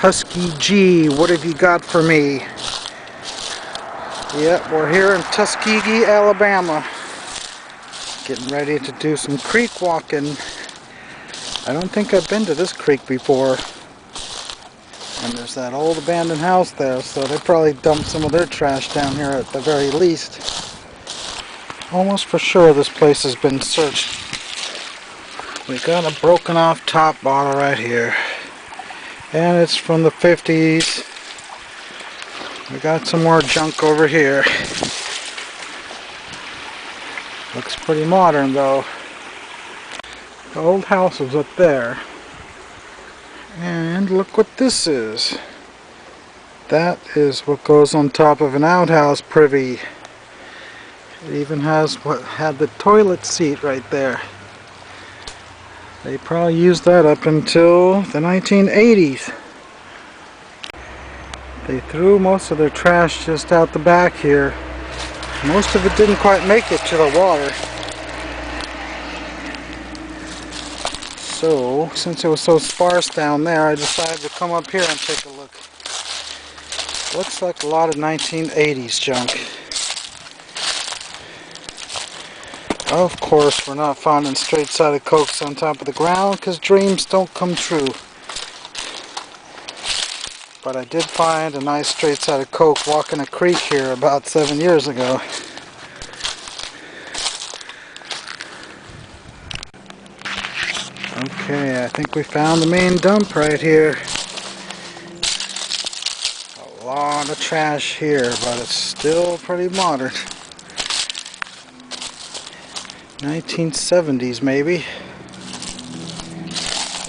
Tuskegee, what have you got for me? Yep, we're here in Tuskegee, Alabama. Getting ready to do some creek walking. I don't think I've been to this creek before. And there's that old abandoned house there, so they probably dumped some of their trash down here at the very least. Almost for sure this place has been searched. We got a broken off top bottle right here. And it's from the 50s. We got some more junk over here. Looks pretty modern though. The old house was up there. And look what this is. That is what goes on top of an outhouse privy. It even has what had the toilet seat right there. They probably used that up until the 1980s. They threw most of their trash just out the back here. Most of it didn't quite make it to the water. So, since it was so sparse down there, I decided to come up here and take a look. Looks like a lot of 1980s junk. Of course, we're not finding straight-sided cokes on top of the ground because dreams don't come true. But I did find a nice straight-sided coke walking a creek here about 7 years ago. Okay, I think we found the main dump right here. A lot of trash here, but it's still pretty modern. 1970s maybe.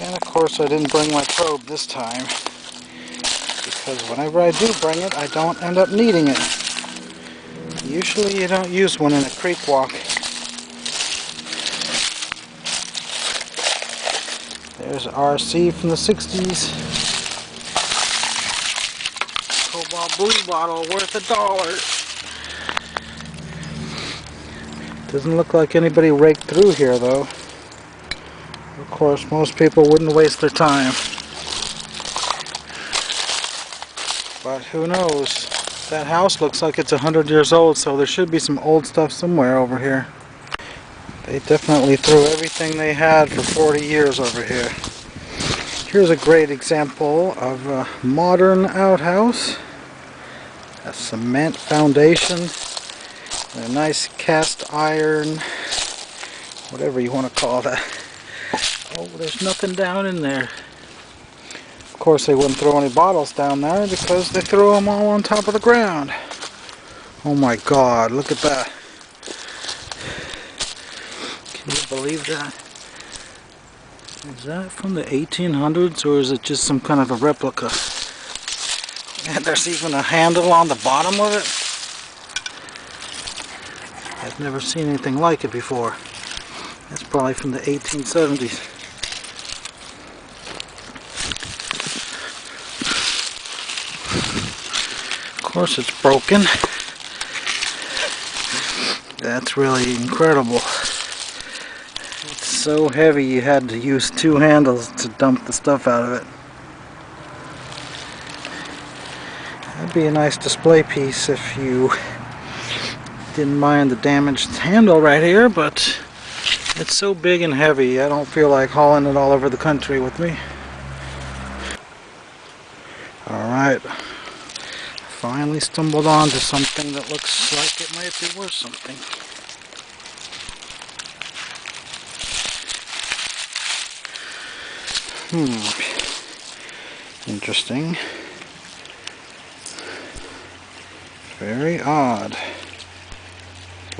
And of course I didn't bring my probe this time, because whenever I do bring it, I don't end up needing it. Usually you don't use one in a creek walk. There's RC from the 60s. Cobalt Blue bottle worth $1. Doesn't look like anybody raked through here though. Of course, most people wouldn't waste their time. But who knows? That house looks like it's 100 years old, so there should be some old stuff somewhere over here. They definitely threw everything they had for 40 years over here. Here's a great example of a modern outhouse. A cement foundation. And a nice cast iron, whatever you want to call that. Oh, there's nothing down in there. Of course they wouldn't throw any bottles down there because they threw them all on top of the ground. Oh my God, look at that. Can you believe that? Is that from the 1800s or is it just some kind of a replica? And there's even a handle on the bottom of it. I've never seen anything like it before. That's probably from the 1870s. Of course it's broken. That's really incredible. It's so heavy you had to use two handles to dump the stuff out of it. That'd be a nice display piece if you didn't mind the damaged handle right here, but it's so big and heavy I don't feel like hauling it all over the country with me. Alright, finally stumbled onto something that looks like it might be worth something. Interesting. Very odd.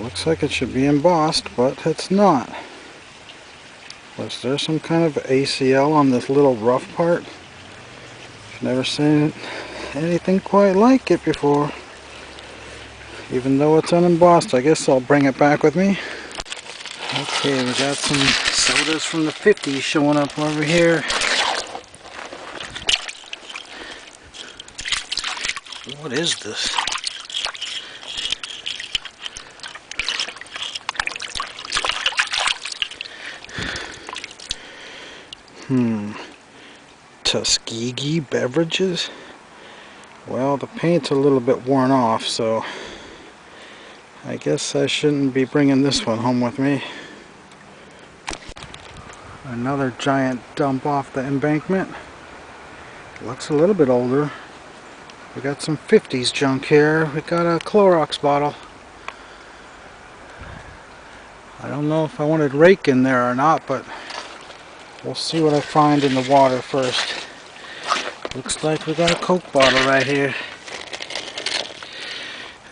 Looks like it should be embossed, but it's not. Was there some kind of ACL on this little rough part? I've never seen anything quite like it before. Even though it's unembossed, I guess I'll bring it back with me. Okay, we got some sodas from the 50s showing up over here. What is this? Tuskegee beverages. Well, the paint's a little bit worn off, so I guess I shouldn't be bringing this one home with me. Another giant dump off the embankment. Looks a little bit older. We got some 50s junk here. We got a Clorox bottle. I don't know if I wanted rake in there or not, but we'll see what I find in the water first. Looks like we got a Coke bottle right here.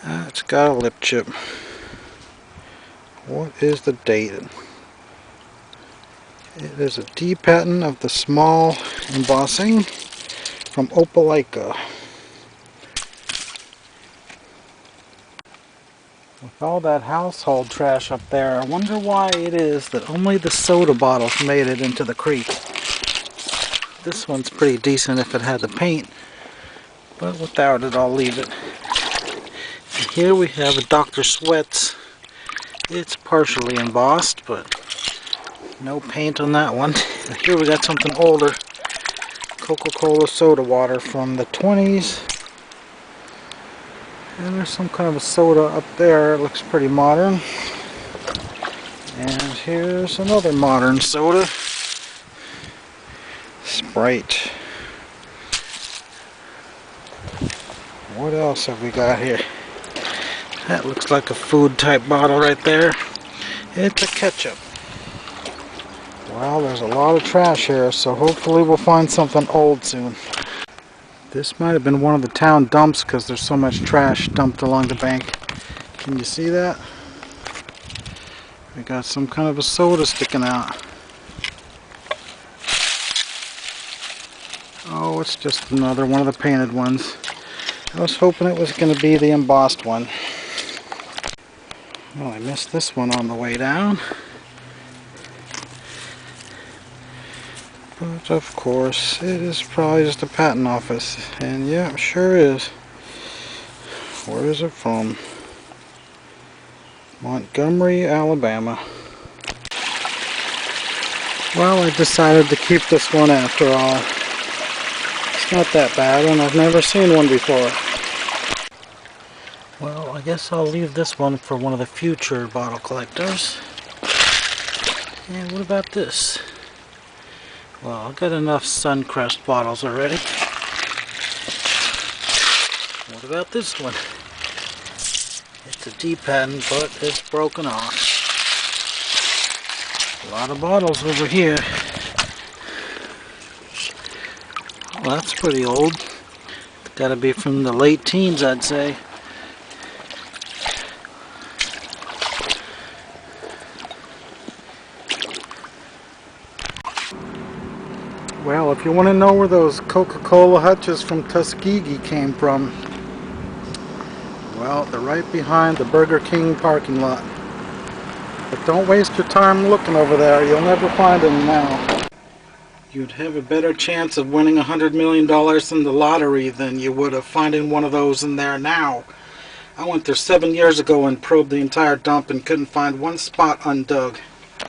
It's got a lip chip. What is the date? It is a D patent of the small embossing from Opelika. With all that household trash up there, I wonder why it is that only the soda bottles made it into the creek. This one's pretty decent if it had the paint, but without it I'll leave it. And here we have a Dr. Sweat's. It's partially embossed, but no paint on that one. And here we got something older. Coca-Cola soda water from the 20s. And there's some kind of a soda up there. It looks pretty modern. And here's another modern soda. Sprite. What else have we got here? That looks like a food type bottle right there. It's a ketchup. Well, there's a lot of trash here, so hopefully we'll find something old soon. This might have been one of the town dumps because there's so much trash dumped along the bank. Can you see that? We got some kind of a soda sticking out. Oh, it's just another one of the painted ones. I was hoping it was going to be the embossed one. Well, I missed this one on the way down. But of course, it is probably just a patent office. And yeah, it sure is. Where is it from? Montgomery, Alabama. Well, I decided to keep this one after all. It's not that bad, and I've never seen one before. Well, I guess I'll leave this one for one of the future bottle collectors. And what about this? Well, I've got enough Suncrest bottles already. What about this one? It's a D patent, but it's broken off. A lot of bottles over here. Well, that's pretty old. It's got to be from the late teens, I'd say. Well, if you want to know where those Coca-Cola hutches from Tuskegee came from, well, they're right behind the Burger King parking lot. But don't waste your time looking over there. You'll never find them now. You'd have a better chance of winning $100 million in the lottery than you would of finding one of those in there now. I went there 7 years ago and probed the entire dump and couldn't find one spot undug.